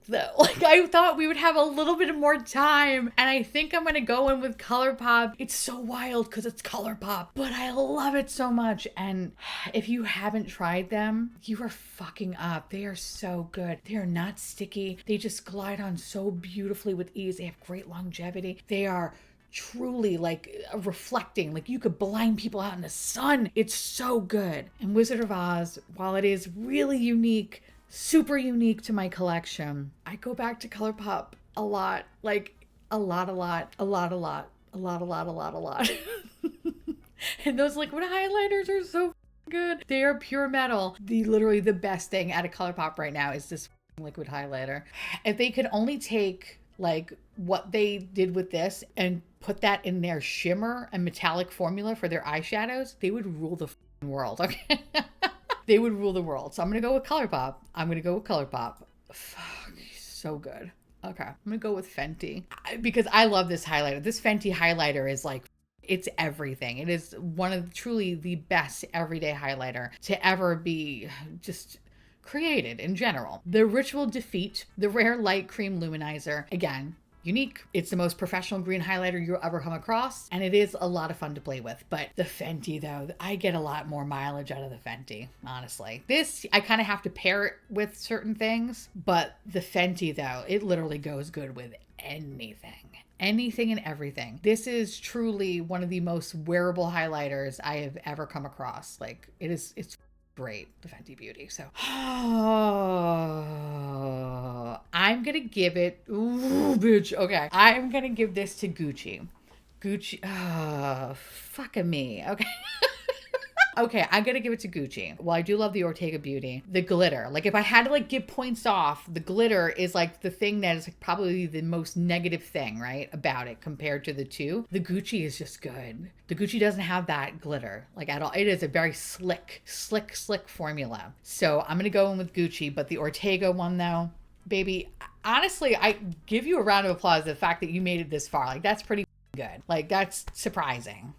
though, like, I thought we would have a little bit more time, and I think I'm gonna go in with Colourpop. It's so wild because it's Colourpop, but I love it so much. And if you haven't tried them, you are fucking up. They are so good. They are not sticky. They just glide on so beautifully with ease. They have great longevity. They are truly like reflecting, like you could blind people out in the sun. It's so good. And Wizard of Oz, while it is really unique, super unique to my collection, I go back to Colourpop a lot. Like a lot. And those liquid highlighters are so good. They are pure metal. Literally the best thing out of Colourpop right now is this liquid highlighter. If they could only take like what they did with this and put that in their shimmer and metallic formula for their eyeshadows, they would rule the world, okay? They would rule the world. So I'm going to go with Colourpop. Fuck, so good. Okay, I'm going to go with Fenty because I love this highlighter. This Fenty highlighter is like, it's everything. It is one of truly the best everyday highlighter to ever be just created in general. The Ritual Defeat, the Rare Light Cream Luminizer, again, unique. It's the most professional green highlighter you'll ever come across, and it is a lot of fun to play with. But the Fenty, though, I get a lot more mileage out of the Fenty, honestly. This, I kind of have to pair it with certain things, but the Fenty, though, it literally goes good with anything. Anything and everything. This is truly one of the most wearable highlighters I have ever come across. Like, it's great, the Fenty Beauty. So I'm gonna give it, ooh, bitch. Okay, I'm gonna give this to Gucci. Fuck me. Okay. Okay, I'm gonna give it to Gucci. Well, I do love the Ortega Beauty. The glitter. Like, if I had to like give points off, the glitter is like the thing that is like probably the most negative thing, right, about it compared to the two. The Gucci is just good. The Gucci doesn't have that glitter like at all. It is a very slick formula. So I'm gonna go in with Gucci, but the Ortega one though, baby, honestly, I give you a round of applause. The fact that you made it this far, like that's pretty good. Like that's surprising.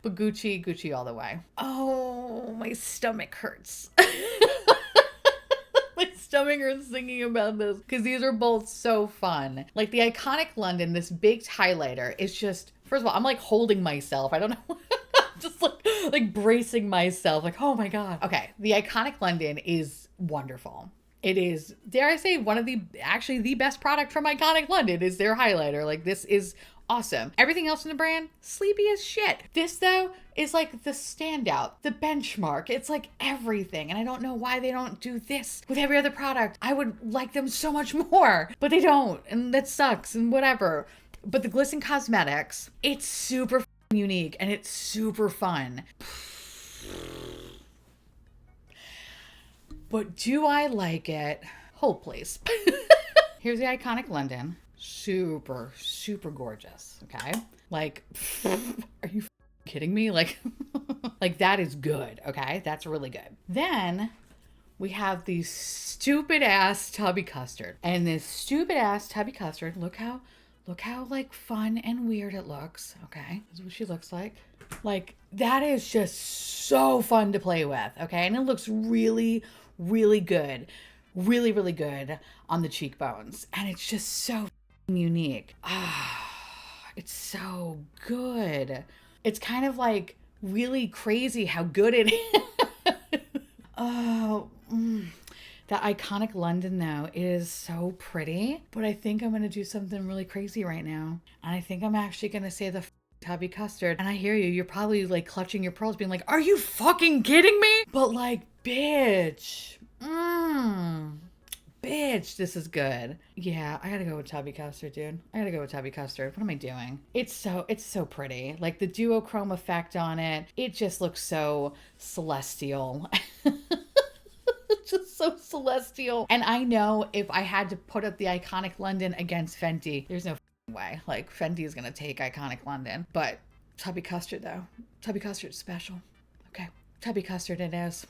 But Gucci all the way. Oh, my stomach hurts. My stomach hurts thinking about this because these are both so fun. Like the Iconic London, this baked highlighter is just, first of all, I'm like holding myself. I don't know. Just like bracing myself. Like, oh my God. Okay. The Iconic London is wonderful. It is, dare I say, one of the best product from Iconic London is their highlighter. Like this is awesome. Everything else in the brand, sleepy as shit. This though is like the standout, the benchmark. It's like everything. And I don't know why they don't do this with every other product. I would like them so much more, but they don't. And that sucks and whatever. But the Glisten Cosmetics, it's super unique and it's super fun. But do I like it? Hold please. Here's the Iconic London. Super, super gorgeous. Okay. Like, are you kidding me? Like, like that is good. Okay. That's really good. Then we have the stupid ass Tubby Custard. And this stupid ass Tubby Custard, look how like fun and weird it looks. Okay. This is what she looks like. Like that is just so fun to play with. Okay. And it looks really, really good. Really, really good on the cheekbones. And it's just so unique. It's so good. It's kind of like really crazy how good it is. The Iconic London though is so pretty, but I think I'm going to do something really crazy right now. And I think I'm actually going to say the Tubby Custard. And I hear you. You're probably like clutching your pearls being like, are you fucking kidding me? But like, bitch. Bitch, this is good. Yeah, I gotta go with Tubby Custard, dude. I gotta go with Tubby Custard. What am I doing? It's so pretty. Like the duochrome effect on it. It just looks so celestial. It's just so celestial. And I know if I had to put up the Iconic London against Fenty, there's no way. Like Fenty is gonna take Iconic London. But Tubby Custard though. Tubby Custard's special. Okay. Tubby Custard it is.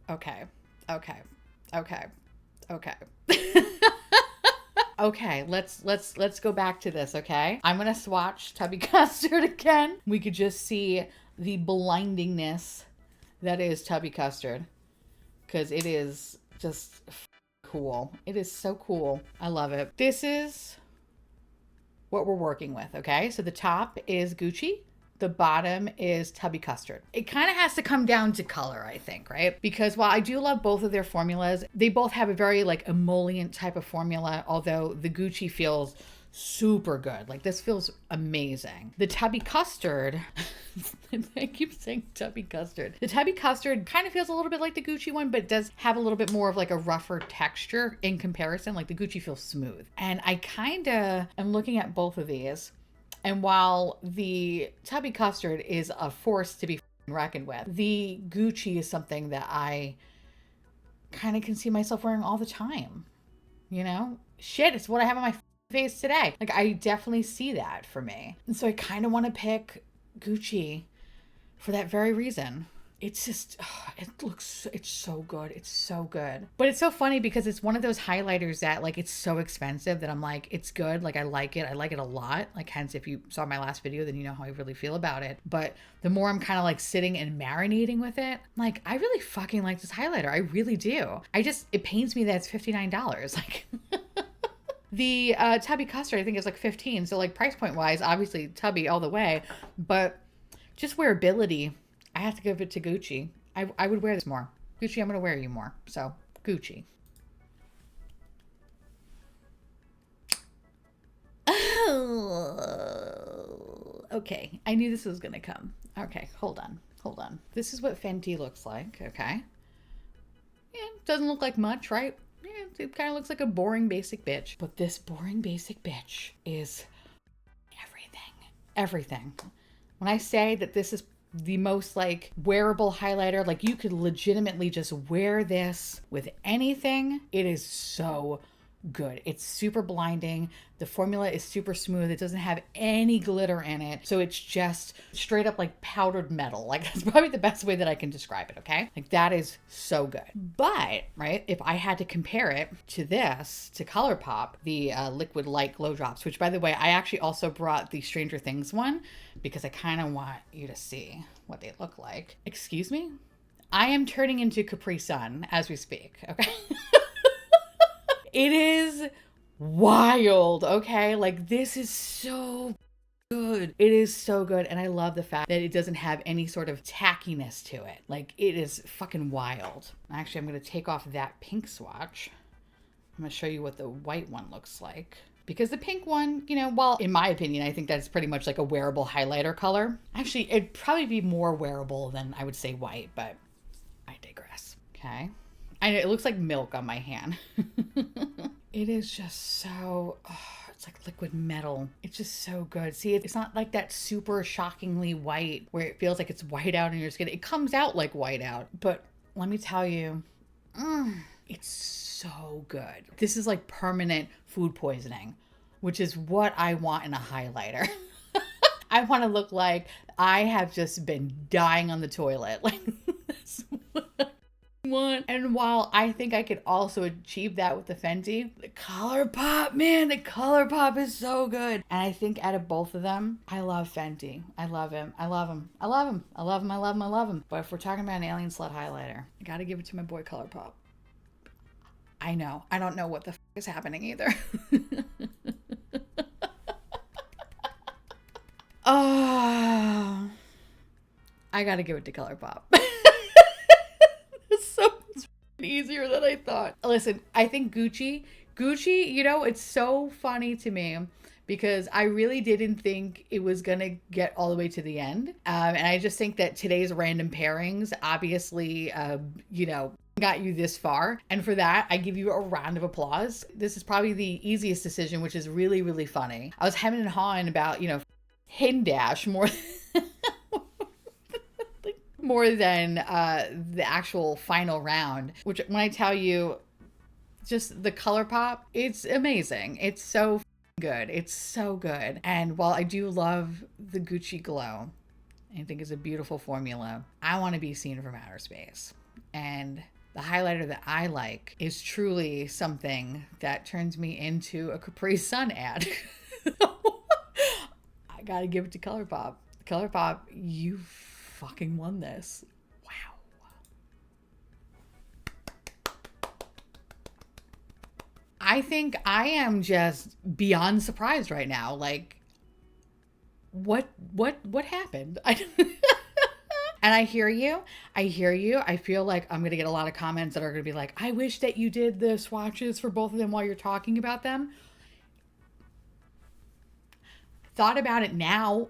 Okay. Okay, let's go back to this, okay? I'm gonna swatch Tubby Custard again. We could just see the blindingness that is Tubby Custard. Because it is just cool. It is so cool. I love it. This is what we're working with, okay? So the top is Gucci. The bottom is Tubby Custard. It kind of has to come down to color, I think, right? Because while I do love both of their formulas, they both have a very like emollient type of formula, although the Gucci feels super good. Like this feels amazing. The Tubby Custard, I keep saying Tubby Custard. The Tubby Custard kind of feels a little bit like the Gucci one, but does have a little bit more of like a rougher texture in comparison. Like the Gucci feels smooth. And I kind of am looking at both of these. And while the Tubby Custard is a force to be reckoned with, the Gucci is something that I kind of can see myself wearing all the time. You know? Shit, it's what I have on my face today. Like, I definitely see that for me. And so I kind of want to pick Gucci for that very reason. It's just, it's so good. It's so good. But it's so funny because it's one of those highlighters that like, it's so expensive that I'm like, it's good. Like I like it. I like it a lot. Like hence if you saw my last video, then you know how I really feel about it. But the more I'm kind of like sitting and marinating with it, like I really fucking like this highlighter. I really do. It pains me that it's $59. Like the Tubby Custard, I think is like 15. So like price point wise, obviously Tubby all the way, but just wearability, I have to give it to Gucci. I would wear this more. Gucci, I'm going to wear you more. So, Gucci. Oh, okay. I knew this was going to come. Okay, hold on. This is what Fenty looks like, okay? Yeah, doesn't look like much, right? Yeah, it kind of looks like a boring basic bitch. But this boring basic bitch is everything. When I say that this is the most like wearable highlighter, like you could legitimately just wear this with anything. It is so good. It's super blinding. The formula is super smooth. It doesn't have any glitter in it. So it's just straight up like powdered metal. Like that's probably the best way that I can describe it. Okay. Like that is so good. But right, if I had to compare it to this, to Colourpop, the Liquid Light Glow Drops, which by the way, I actually also brought the Stranger Things one because I kind of want you to see what they look like. Excuse me? I am turning into Capri Sun as we speak. Okay. It is wild, okay? Like, this is so good. It is so good, and I love the fact that it doesn't have any sort of tackiness to it. Like, it is fucking wild. Actually, I'm going to take off that pink swatch. I'm going to show you what the white one looks like. Because the pink one, you know, well, in my opinion, I think that's pretty much like a wearable highlighter color. Actually, it'd probably be more wearable than I would say white, but I digress. Okay. I know it looks like milk on my hand. It is just so, it's like liquid metal. It's just so good. See, it's not like that super shockingly white where it feels like it's white out in your skin. It comes out like white out, but let me tell you, it's so good. This is like permanent food poisoning, which is what I want in a highlighter. I want to look like I have just been dying on the toilet. Like that's what I want. And while I think I could also achieve that with the Fenty, the Colourpop, man, the Colourpop is so good. And I think out of both of them, I love Fenty. I love him. I love him. I love him. I love him. I love him. I love him. But if we're talking about an alien slut highlighter, I gotta give it to my boy Colourpop. I know. I don't know what the is happening either. Oh, I gotta give it to Colourpop. It's so much easier than I thought. Listen, I think Gucci, you know, it's so funny to me because I really didn't think it was gonna get all the way to the end. And I just think that today's random pairings obviously, you know, got you this far. And for that, I give you a round of applause. This is probably the easiest decision, which is really, really funny. I was hemming and hawing about, you know, Hindash more than the actual final round, which when I tell you just the Colourpop, it's amazing. It's so good. It's so good. And while I do love the Gucci Glow, I think it's a beautiful formula, I want to be seen from outer space. And the highlighter that I like is truly something that turns me into a Capri Sun ad. I gotta give it to Colourpop. Colourpop, you fucking won this. Wow. I think I am just beyond surprised right now. Like, what happened? And I hear you. I feel like I'm going to get a lot of comments that are going to be like, I wish that you did the swatches for both of them while you're talking about them. Thought about it now.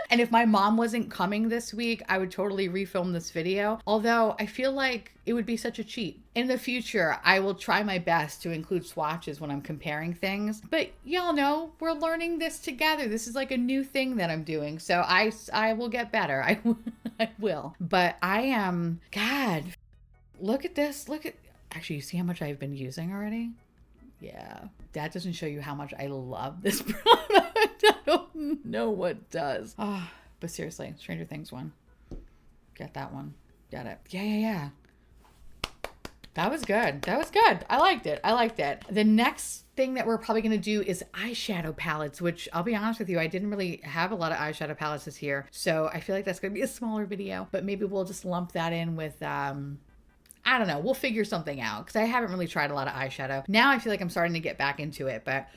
And if my mom wasn't coming this week, I would totally refilm this video. Although I feel like it would be such a cheat. In the future, I will try my best to include swatches when I'm comparing things. But y'all know we're learning this together. This is like a new thing that I'm doing. So I will get better. I will. But I am, God, look at this. Actually, you see how much I've been using already? Yeah, that doesn't show you how much I love this product. I don't know what does. Oh, but seriously, Stranger Things one. Get that one. Get it. Yeah. That was good. I liked it. The next thing that we're probably going to do is eyeshadow palettes, which I'll be honest with you, I didn't really have a lot of eyeshadow palettes this year. So I feel like that's going to be a smaller video, but maybe we'll just lump that in with, I don't know. We'll figure something out because I haven't really tried a lot of eyeshadow. Now I feel like I'm starting to get back into it, but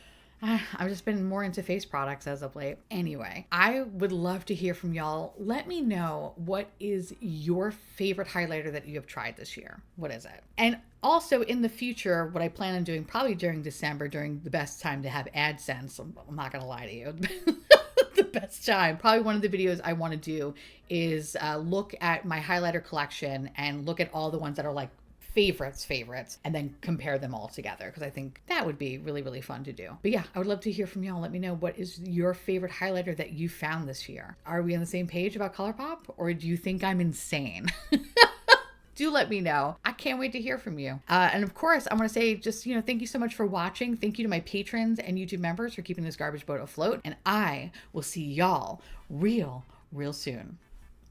I've just been more into face products as of late. Anyway, I would love to hear from y'all. Let me know, what is your favorite highlighter that you have tried this year? What is it? And also in the future, what I plan on doing probably during December, during the best time to have AdSense, I'm not going to lie to you. The best time. Probably one of the videos I want to do is look at my highlighter collection and look at all the ones that are like favorites, and then compare them all together, because I think that would be really, really fun to do. But yeah, I would love to hear from y'all. Let me know, what is your favorite highlighter that you found this year? Are we on the same page about Colourpop, or do you think I'm insane? Do let me know. I can't wait to hear from you. And of course, I want to say just, thank you so much for watching. Thank you to my patrons and YouTube members for keeping this garbage boat afloat. And I will see y'all real soon.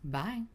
Bye.